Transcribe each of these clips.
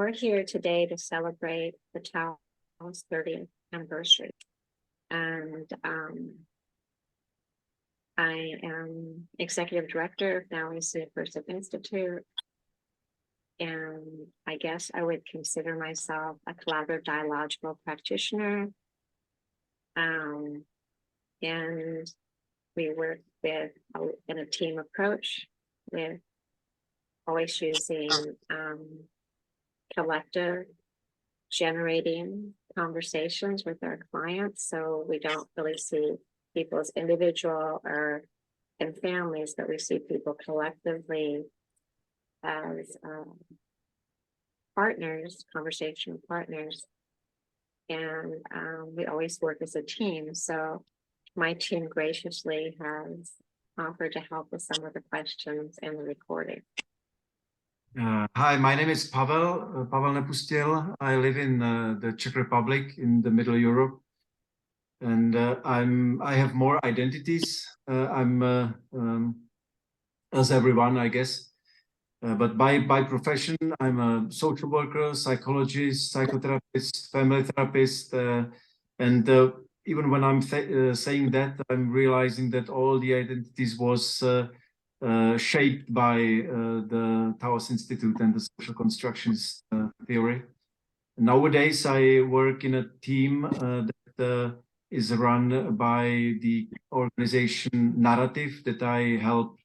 We're here today to celebrate the Taos 30th anniversary. And I am executive director of now Insitute Institute. And I guess I would consider myself a collaborative dialogical practitioner. And we work with in a team approach with always using collective generating conversations with our clients. So we don't really see people as individual or in families, but we see people collectively as partners, conversation partners. And we always work as a team. So my team graciously has offered to help with some of the questions and the recording. Hi, my name is Pavel, Pavel Nepustil. I live in the Czech Republic in the Middle Europe, and I have more identities. As everyone, I guess, but by profession, I'm a social worker, psychologist, psychotherapist, family therapist, and even when I'm saying that, I'm realizing that all the identities was shaped by the Taos Institute and the social constructionist theory. Nowadays, I work in a team that is run by the organization Narrative that I helped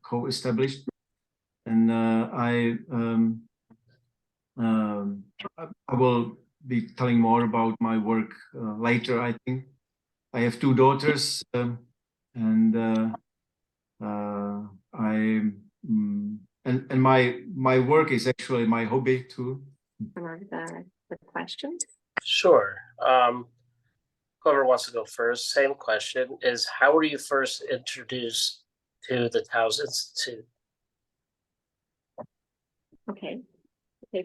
co-establish. And I will be telling more about my work later, I think. I have two daughters and my work is actually my hobby too. The questions? Sure. Whoever wants to go first, same question, is how were you first introduced to the Taos Institute? Okay,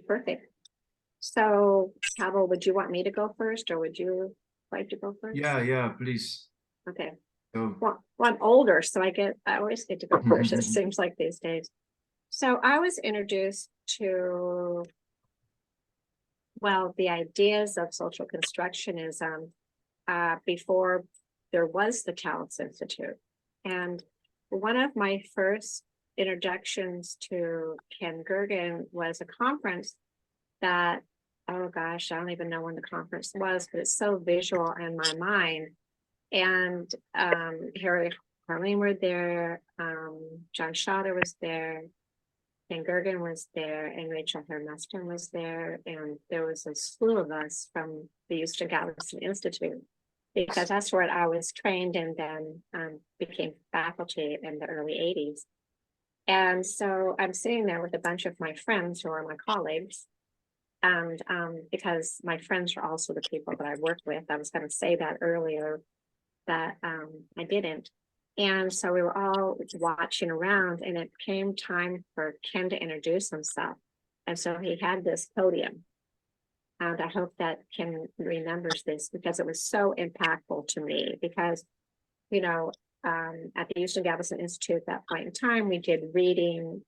perfect. So, Pavel, would you want me to go first, or would you like to go first? Yeah, please. Okay. Go. Well, I'm older, so I always get to go first, it seems like these days. So I was introduced to, well, the ideas of social constructionism before there was the Taos Institute. And one of my first introductions to Ken Gergen was a conference that, oh gosh, I don't even know when the conference was, but it's so visual in my mind. And Harry Harleen were there, John Schotter was there, Ken Gergen was there, and Rachel Hermeston was there, and there was a slew of us from the Houston Galveston Institute, because that's where I was trained and then became faculty in the early 80s. And so I'm sitting there with a bunch of my friends who are my colleagues. And because my friends are also the people that I work with, I was going to say that earlier, that I didn't. And so we were all watching around, and it came time for Ken to introduce himself. And so he had this podium. And I hope that Ken remembers this, because it was so impactful to me, because, you know, at the Houston Galveston Institute at that point in time, we did reading.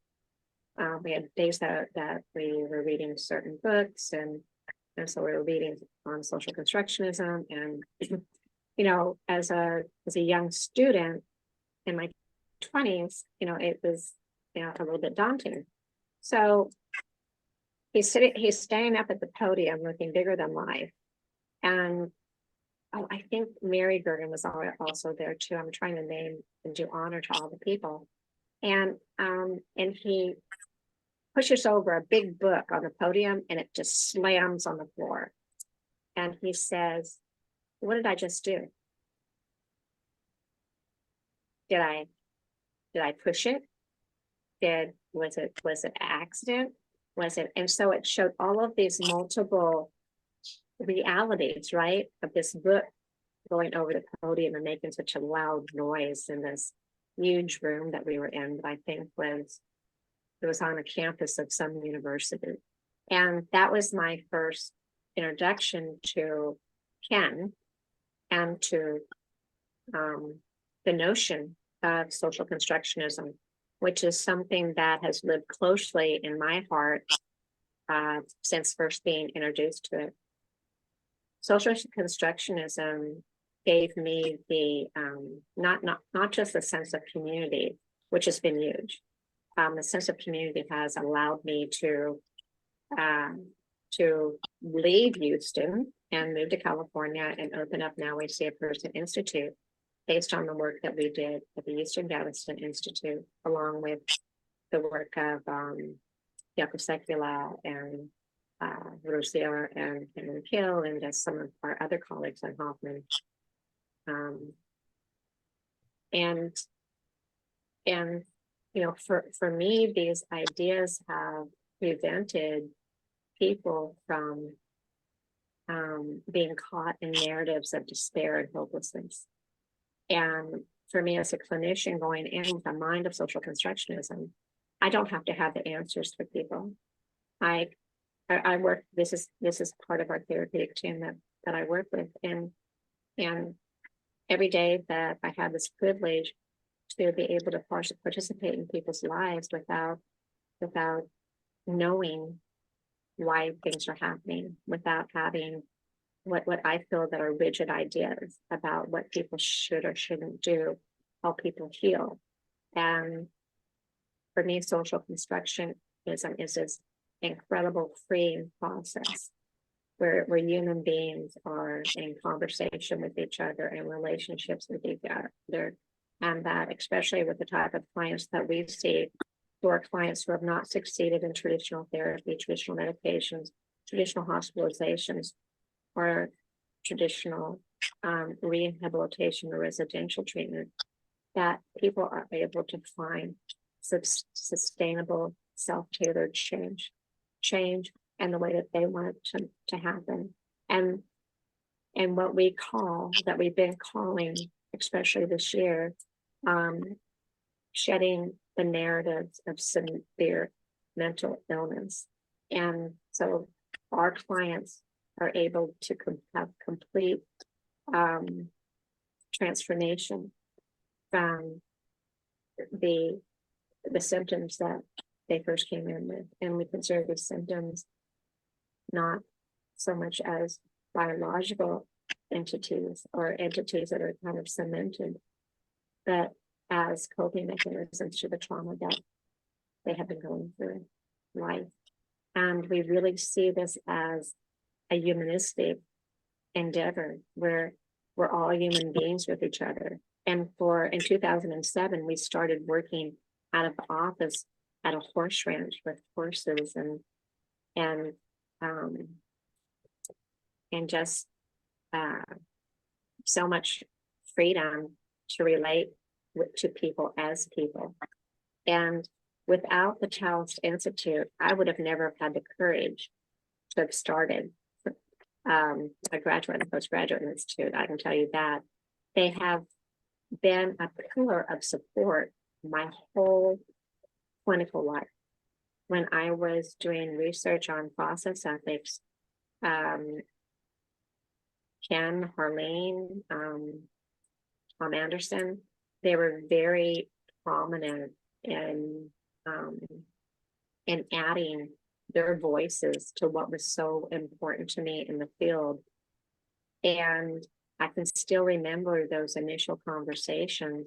We had days that we were reading certain books, and so we were reading on social constructionism. And, you know, as a young student in my 20s, you know, it was, you know, a little bit daunting. So he's standing up at the podium looking bigger than life. And I think Mary Gergen was also there too. I'm trying to name and do honor to all the people. And he pushes over a big book on the podium, and it just slams on the floor. And he says, "What did I just do? Did I push it? Was it an accident? Was it?" And so it showed all of these multiple realities, right, of this book going over the podium and making such a loud noise in this huge room that we were in, that I think it was on a campus of some university. And that was my first introduction to Ken and to the notion of social constructionism, which is something that has lived closely in my heart since first being introduced to it. Social constructionism gave me the not just a sense of community, which has been huge. The sense of community has allowed me to leave Houston and move to California and open up Now We See a Person Institute based on the work that we did at the Eastern Galveston Institute, along with the work of Jaco Sekula and Rosia and Kill, and just some of our other colleagues on Hoffman. And you know, for me, these ideas have prevented people from being caught in narratives of despair and hopelessness. And for me as a clinician going in with the mind of social constructionism, I don't have to have the answers for people. I work, this is part of our therapeutic team that I work with, and every day that I have this privilege to be able to participate in people's lives without knowing why things are happening, without having what I feel that are rigid ideas about what people should or shouldn't do, help people heal. And for me, social constructionism is this incredible freeing process where human beings are in conversation with each other and relationships with each other. And that, especially with the type of clients that we see, who are clients who have not succeeded in traditional therapy, traditional medications, traditional hospitalizations, or traditional rehabilitation or residential treatment, that people are able to find sustainable, self-tailored change, and the way that they want it to happen. And what we call, that we've been calling, especially this year, shedding the narratives of severe mental illness. And so our clients are able to have complete transformation from the symptoms that they first came in with. And we consider these symptoms not so much as biological entities or entities that are kind of cemented, but as coping mechanisms to the trauma that they have been going through in life. And we really see this as a humanistic endeavor where we're all human beings with each other. And in 2007, we started working out of the office at a horse ranch with horses and just so much freedom to relate to people as people. And without the Taos Institute, I would have never had the courage to have started a graduate and postgraduate institute. I can tell you that. They have been a pillar of support my whole clinical life. When I was doing research on process ethics, Ken, Harlene, Tom Anderson, they were very prominent in adding their voices to what was so important to me in the field. And I can still remember those initial conversations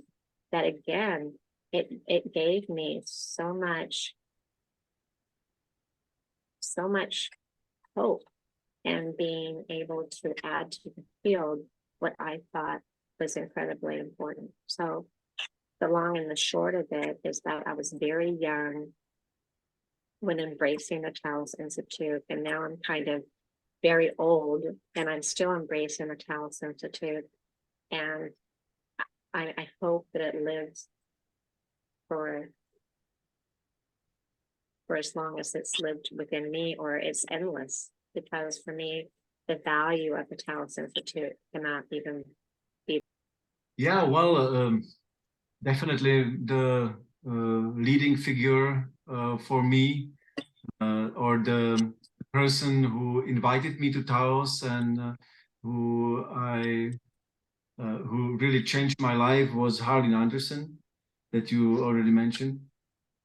that, again, it gave me so much hope, and being able to add to the field what I thought was incredibly important. So the long and the short of it is that I was very young when embracing the Taos Institute, and now I'm kind of very old and I'm still embracing the Taos Institute. And I hope that it lives for as long as it's lived within me, or it's endless, because for me, the value of the Taos Institute cannot even be. Yeah, well, definitely the leading figure for me, or the person who invited me to Taos and who really changed my life was Harlene Anderson, that you already mentioned.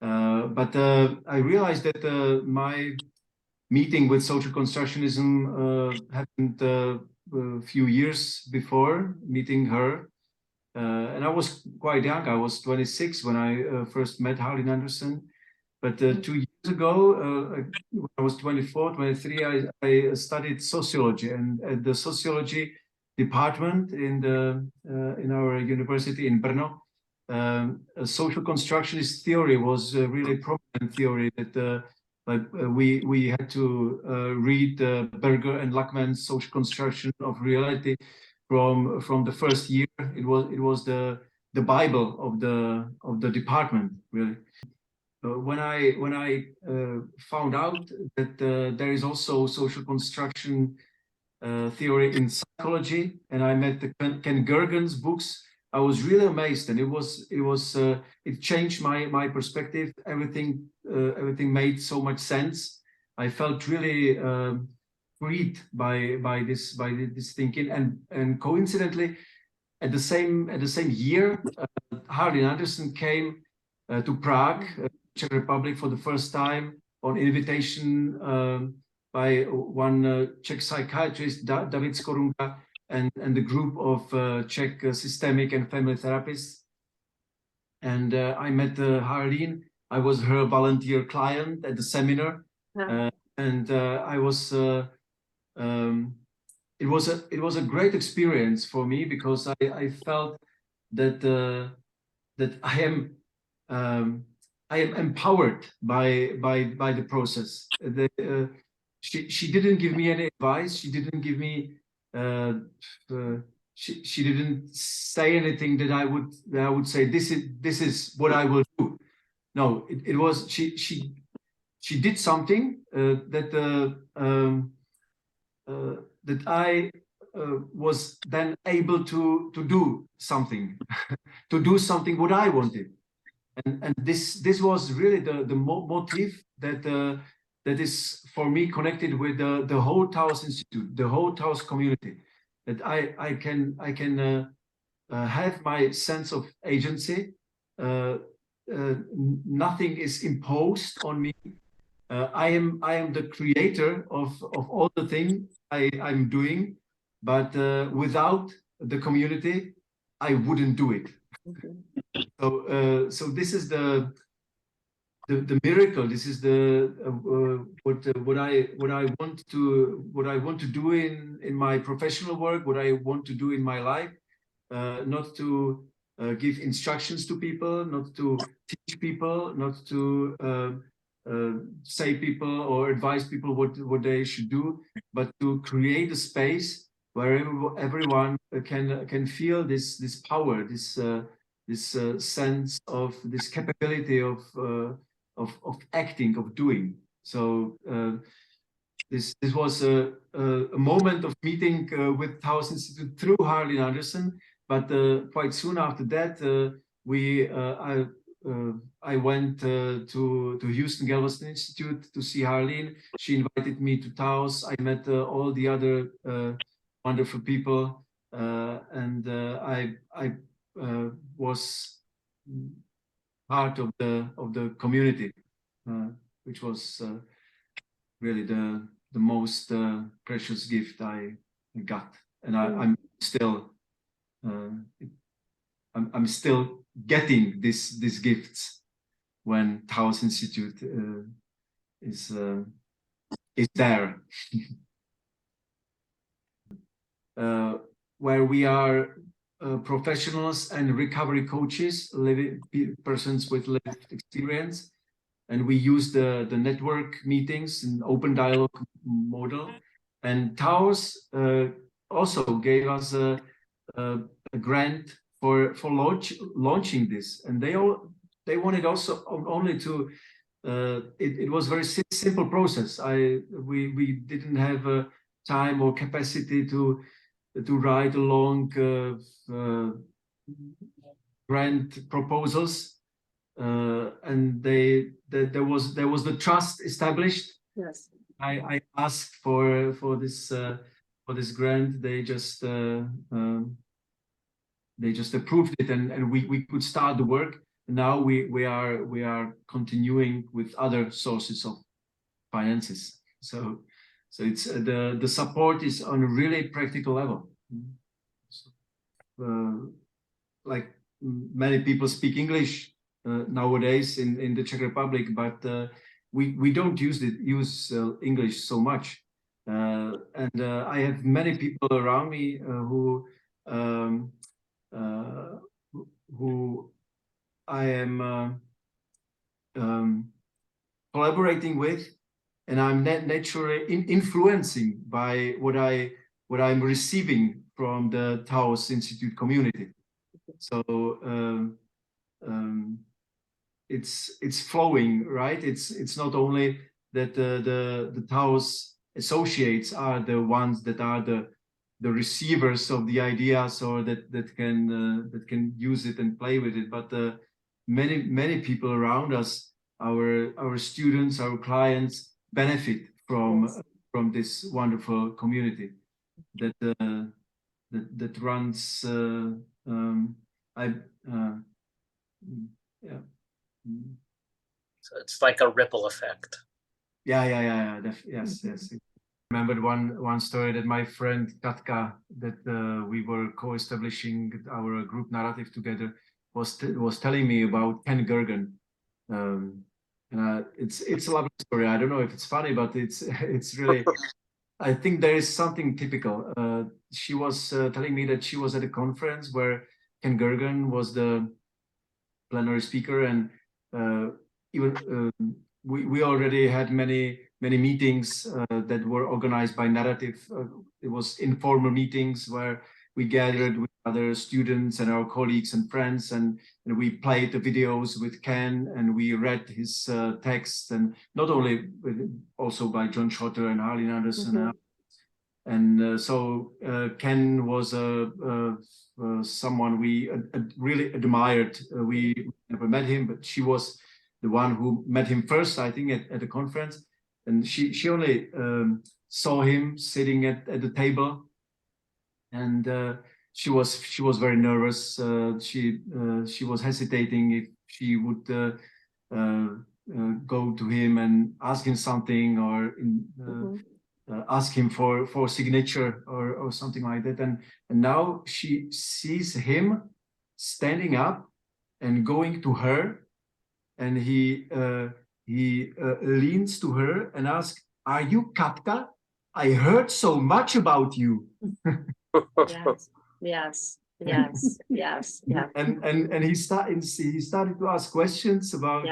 But I realized that my meeting with social constructionism happened a few years before meeting her. And I was quite young. I was 26 when I first met Harleen Anderson. But 2 years ago, when I was 24, 23, I studied sociology, and at the sociology department in our university in Brno, social constructionist theory was a really prominent theory that we had to read Berger and Lachman's social construction of reality from the first year. It was the Bible of the department, really. When I found out that there is also social construction theory in psychology, and I met the Ken Gergen's books, I was really amazed, and it changed my perspective. Everything made so much sense. I felt really freed by this thinking, and coincidentally, at the same year, Harleen Anderson came to Prague, Czech Republic, for the first time on invitation by one Czech psychiatrist, David Skorunka, and the group of Czech systemic and family therapists. And I met Harleen. I was her volunteer client at the seminar, and I was. It was a great experience for me, because I felt that that I am empowered by the process. She didn't give me any advice. She didn't give me. She didn't say anything that I would say this is what I will do. No, it was she did something that I was then able to do something, to do something what I wanted. And this was really the motive that is for me connected with the whole Taos Institute, the whole Taos community, that I can have my sense of agency. Nothing is imposed on me. I am the creator of all the things I'm doing, but without the community, I wouldn't do it. So this is the miracle. This is the what I want to do in my professional work, what I want to do in my life. Not to give instructions to people, not to teach people, not to say people or advise people what they should do, but to create a space where everyone can feel this power, this sense of this capability of acting, of doing. So this was a moment of meeting with Taos Institute through Harleen Anderson, but quite soon after that, I went to Houston Galveston Institute to see Harleen. She invited me to Taos. I met all the other wonderful people, and I was part of the community, which was really the most precious gift I got, and I'm still getting these gifts when Taos Institute is there, where we are professionals and recovery coaches, persons with lived experience, and we use the network meetings and open dialogue model. And Taos also gave us a grant for launching this, and they wanted also only to. It was a very simple process. We didn't have time or capacity to write a long grant proposals, and there was the trust established. Yes. I asked for this grant. They just approved it, and we could start the work. Now we are continuing with other sources of finances. So it's the support is on a really practical level. So, like many people speak English nowadays in the Czech Republic, but we don't use English so much. And I have many people around me who I am collaborating with, and I'm naturally influencing by what I'm receiving from the Taos Institute community. So it's flowing, right? It's not only that the Taos associates are the ones that are the receivers of the ideas, or that can use it and play with it, but many people around us, our students, our clients, benefit from this wonderful community that runs. Yeah. So it's like a ripple effect. Yeah. Yes. I remembered one story that my friend Katka, that we were co-establishing our group narrative together, was telling me about Ken Gergen. It's a lovely story. I don't know if it's funny, but it's really. I think there is something typical. She was telling me that she was at a conference where Ken Gergen was the plenary speaker, and even we already had many meetings that were organized by Narrative. It was informal meetings where we gathered with other students and our colleagues and friends, and we played the videos with Ken, and we read his texts, and not only, also by John Schotter and Harlin Anderson. And so Ken was someone we really admired. We never met him, but she was the one who met him first, I think, at the conference. And she only saw him sitting at the table, and she was very nervous. She was hesitating if she would go to him and ask him something, or ask him for signature or something like that. And now she sees him standing up and going to her, and he leans to her and asks, "Are you Katka? I heard so much about you." Yes. And he started to ask questions about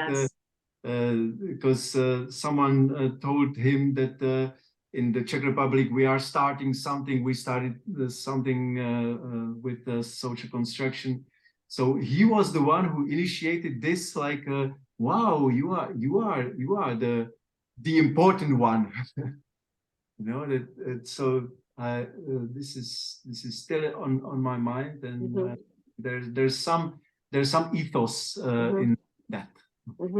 because someone told him that in the Czech Republic we are starting something. We started something with social construction. So he was the one who initiated this. Like, wow, you are the important one. You know that. So this is still on my mind, and there's some ethos in that.